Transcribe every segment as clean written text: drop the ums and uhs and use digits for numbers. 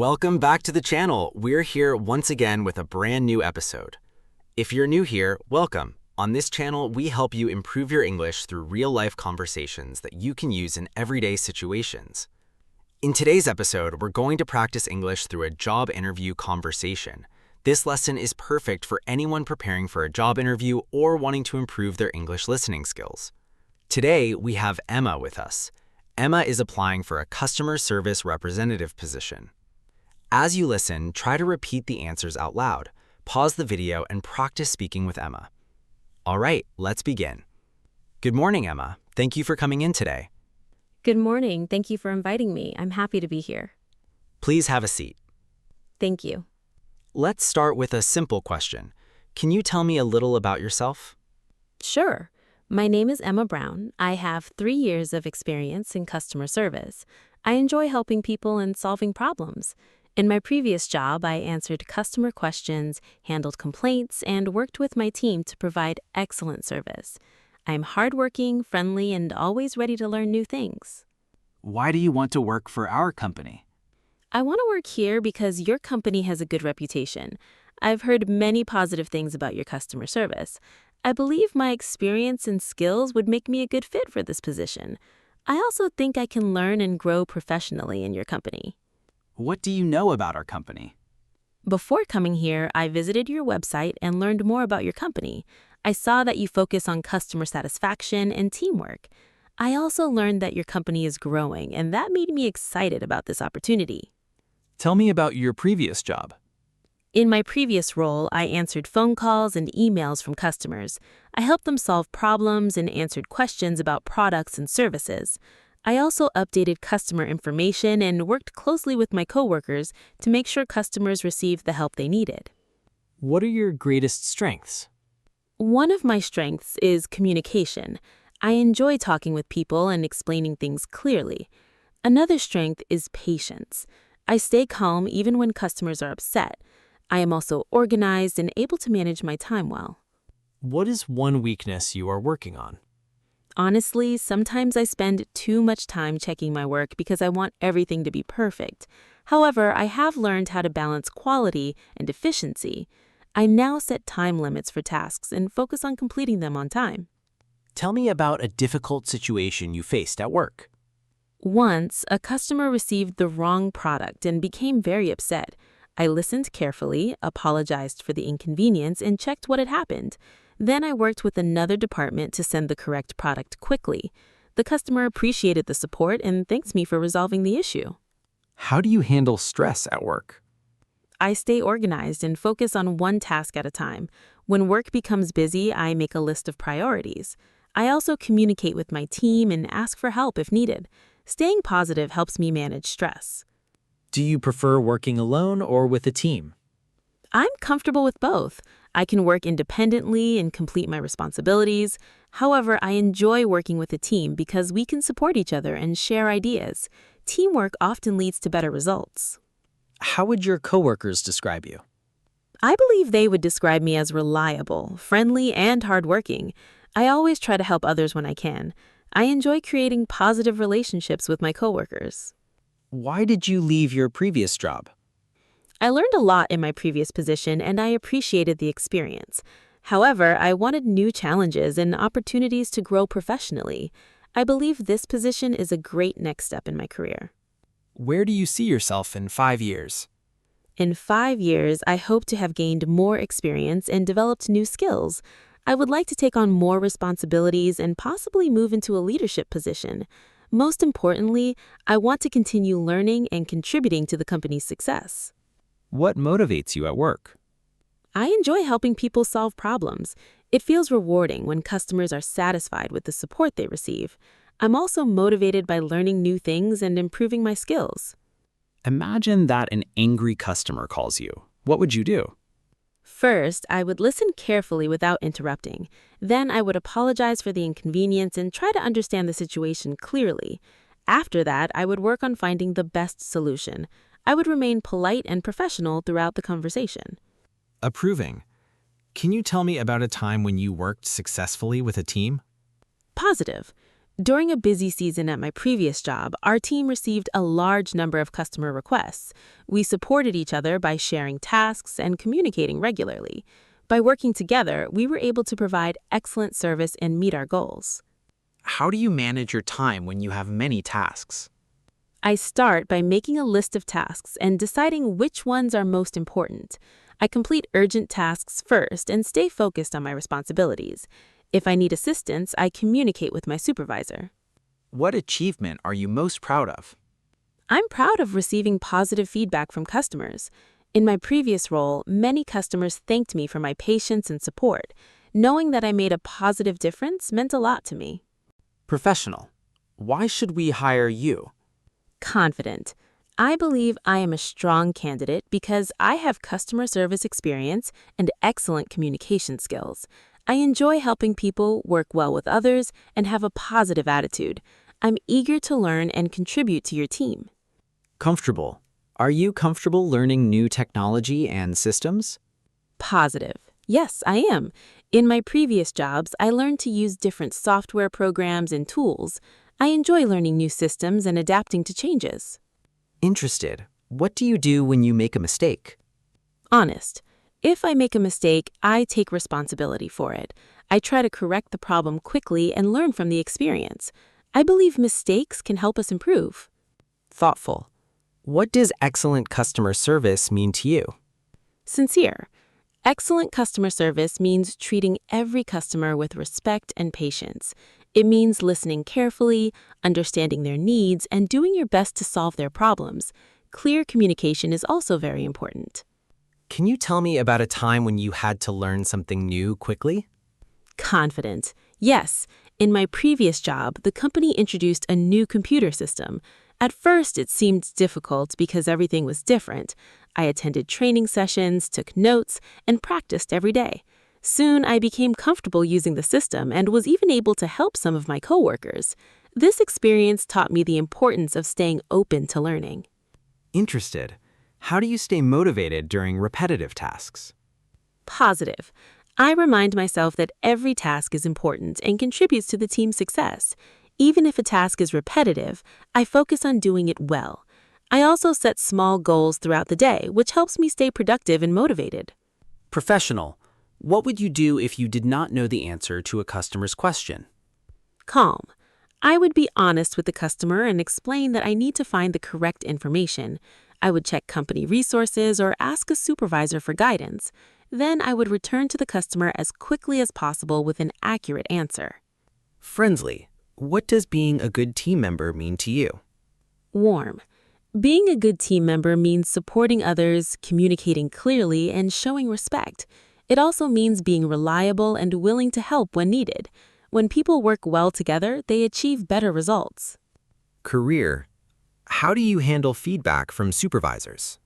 Welcome back to the channel. We're here once again with a brand new episode. If you're new here, welcome. On this channel, we help you improve your English through real-life conversations that you can use in everyday situations. In today's episode, we're going to practice English through a job interview conversation. This lesson is perfect for anyone preparing for a job interview or wanting to improve their English listening skills. Today, we have Emma with us. Emma is applying for a customer service representative position. As you listen, try to repeat the answers out loud. Pause the video and practice speaking with Emma. All right, let's begin. Good morning, Emma. Thank you for coming in today. Good morning. Thank you for inviting me. I'm happy to be here. Please have a seat. Thank you. Let's start with a simple question. Can you tell me a little about yourself? Sure. My name is Emma Brown. I have 3 years of experience in customer service. I enjoy helping people and solving problems. In my previous job, I answered customer questions, handled complaints, and worked with my team to provide excellent service. I'm hardworking, friendly, and always ready to learn new things. Why do you want to work for our company? I want to work here because your company has a good reputation. I've heard many positive things about your customer service. I believe my experience and skills would make me a good fit for this position. I also think I can learn and grow professionally in your company. What do you know about our company? Before coming here, I visited your website and learned more about your company. I saw that you focus on customer satisfaction and teamwork. I also learned that your company is growing, and that made me excited about this opportunity. Tell me about your previous job. In my previous role, I answered phone calls and emails from customers. I helped them solve problems and answered questions about products and services. I also updated customer information and worked closely with my coworkers to make sure customers received the help they needed. What are your greatest strengths? One of my strengths is communication. I enjoy talking with people and explaining things clearly. Another strength is patience. I stay calm even when customers are upset. I am also organized and able to manage my time well. What is one weakness you are working on? Honestly, sometimes I spend too much time checking my work because I want everything to be perfect. However, I have learned how to balance quality and efficiency. I now set time limits for tasks and focus on completing them on time. Tell me about a difficult situation you faced at work. Once, a customer received the wrong product and became very upset. I listened carefully, apologized for the inconvenience, and checked what had happened. Then I worked with another department to send the correct product quickly. The customer appreciated the support and thanks me for resolving the issue. How do you handle stress at work? I stay organized and focus on one task at a time. When work becomes busy, I make a list of priorities. I also communicate with my team and ask for help if needed. Staying positive helps me manage stress. Do you prefer working alone or with a team? I'm comfortable with both. I can work independently and complete my responsibilities. However, I enjoy working with a team because we can support each other and share ideas. Teamwork often leads to better results. How would your coworkers describe you? I believe they would describe me as reliable, friendly, and hardworking. I always try to help others when I can. I enjoy creating positive relationships with my coworkers. Why did you leave your previous job? I learned a lot in my previous position and I appreciated the experience. However, I wanted new challenges and opportunities to grow professionally. I believe this position is a great next step in my career. Where do you see yourself in 5 years? In 5 years, I hope to have gained more experience and developed new skills. I would like to take on more responsibilities and possibly move into a leadership position. Most importantly, I want to continue learning and contributing to the company's success. What motivates you at work? I enjoy helping people solve problems. It feels rewarding when customers are satisfied with the support they receive. I'm also motivated by learning new things and improving my skills. Imagine that an angry customer calls you. What would you do? First, I would listen carefully without interrupting. Then I would apologize for the inconvenience and try to understand the situation clearly. After that, I would work on finding the best solution. I would remain polite and professional throughout the conversation. Approving. Can you tell me about a time when you worked successfully with a team? Positive. During a busy season at my previous job, our team received a large number of customer requests. We supported each other by sharing tasks and communicating regularly. By working together, we were able to provide excellent service and meet our goals. How do you manage your time when you have many tasks? I start by making a list of tasks and deciding which ones are most important. I complete urgent tasks first and stay focused on my responsibilities. If I need assistance, I communicate with my supervisor. What achievement are you most proud of? I'm proud of receiving positive feedback from customers. In my previous role, many customers thanked me for my patience and support. Knowing that I made a positive difference meant a lot to me. Professional. Why should we hire you? Confident. I believe I am a strong candidate because I have customer service experience and excellent communication skills. I enjoy helping people, work well with others, and have a positive attitude. I'm eager to learn and contribute to your team. Comfortable. Are you comfortable learning new technology and systems? Positive. Yes, I am. In my previous jobs, I learned to use different software programs and tools. I enjoy learning new systems and adapting to changes. Interested. What do you do when you make a mistake? Honest. If I make a mistake, I take responsibility for it. I try to correct the problem quickly and learn from the experience. I believe mistakes can help us improve. Thoughtful. What does excellent customer service mean to you? Sincere. Excellent customer service means treating every customer with respect and patience. It means listening carefully, understanding their needs, and doing your best to solve their problems. Clear communication is also very important. Can you tell me about a time when you had to learn something new quickly? Confident. Yes. In my previous job, the company introduced a new computer system. At first, it seemed difficult because everything was different. I attended training sessions, took notes, and practiced every day. Soon, I became comfortable using the system and was even able to help some of my coworkers. This experience taught me the importance of staying open to learning. Interested. How do you stay motivated during repetitive tasks? Positive. I remind myself that every task is important and contributes to the team's success. Even if a task is repetitive, I focus on doing it well. I also set small goals throughout the day, which helps me stay productive and motivated. Professional. What would you do if you did not know the answer to a customer's question? Calm. I would be honest with the customer and explain that I need to find the correct information. I would check company resources or ask a supervisor for guidance. Then I would return to the customer as quickly as possible with an accurate answer. Friendly. What does being a good team member mean to you? Warm. Being a good team member means supporting others, communicating clearly, and showing respect. It also means being reliable and willing to help when needed. When people work well together, they achieve better results. Career. How do you handle feedback from supervisors?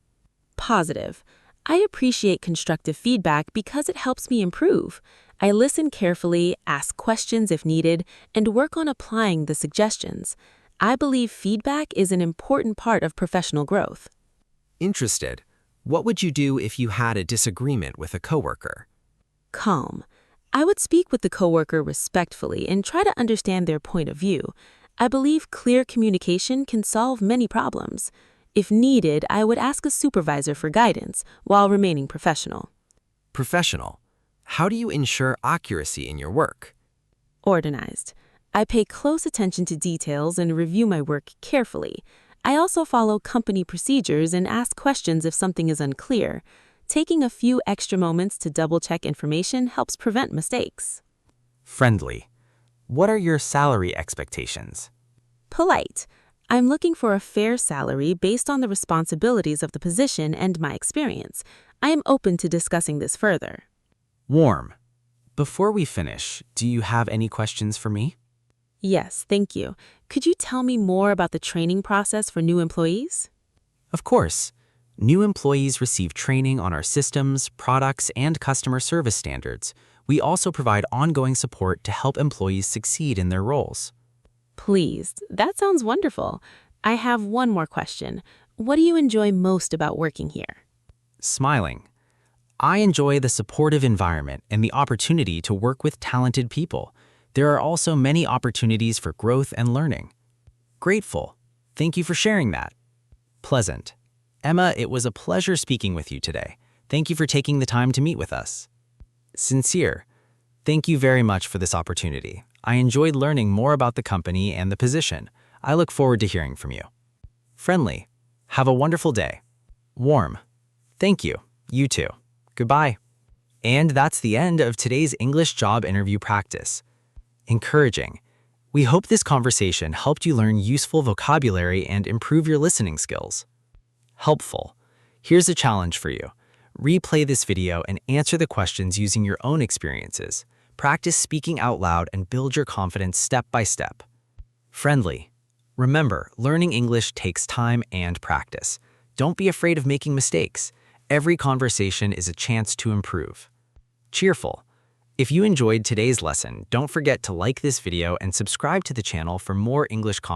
Positive. I appreciate constructive feedback because it helps me improve. I listen carefully, ask questions if needed, and work on applying the suggestions. I believe feedback is an important part of professional growth. Interested. What would you do if you had a disagreement with a coworker? Calm. I would speak with the coworker respectfully and try to understand their point of view. I believe clear communication can solve many problems. If needed, I would ask a supervisor for guidance while remaining professional. Professional. How do you ensure accuracy in your work? Organized. I pay close attention to details and review my work carefully. I also follow company procedures and ask questions if something is unclear. Taking a few extra moments to double-check information helps prevent mistakes. Friendly. What are your salary expectations? Polite. I'm looking for a fair salary based on the responsibilities of the position and my experience. I am open to discussing this further. Warm. Before we finish, do you have any questions for me? Yes, thank you. Could you tell me more about the training process for new employees? Of course. New employees receive training on our systems, products, and customer service standards. We also provide ongoing support to help employees succeed in their roles. Please, that sounds wonderful. I have one more question. What do you enjoy most about working here? Smiling. I enjoy the supportive environment and the opportunity to work with talented people. There are also many opportunities for growth and learning. Grateful. Thank you for sharing that. Pleasant. Emma, it was a pleasure speaking with you today. Thank you for taking the time to meet with us. Sincere. Thank you very much for this opportunity. I enjoyed learning more about the company and the position. I look forward to hearing from you. Friendly. Have a wonderful day. Warm. Thank you. You too. Goodbye. And that's the end of today's English job interview practice. Encouraging. We hope this conversation helped you learn useful vocabulary and improve your listening skills. Helpful. Here's a challenge for you. Replay this video and answer the questions using your own experiences. Practice speaking out loud and build your confidence step by step. Friendly. Remember, learning English takes time and practice. Don't be afraid of making mistakes. Every conversation is a chance to improve. Cheerful. If you enjoyed today's lesson, don't forget to like this video and subscribe to the channel for more English content.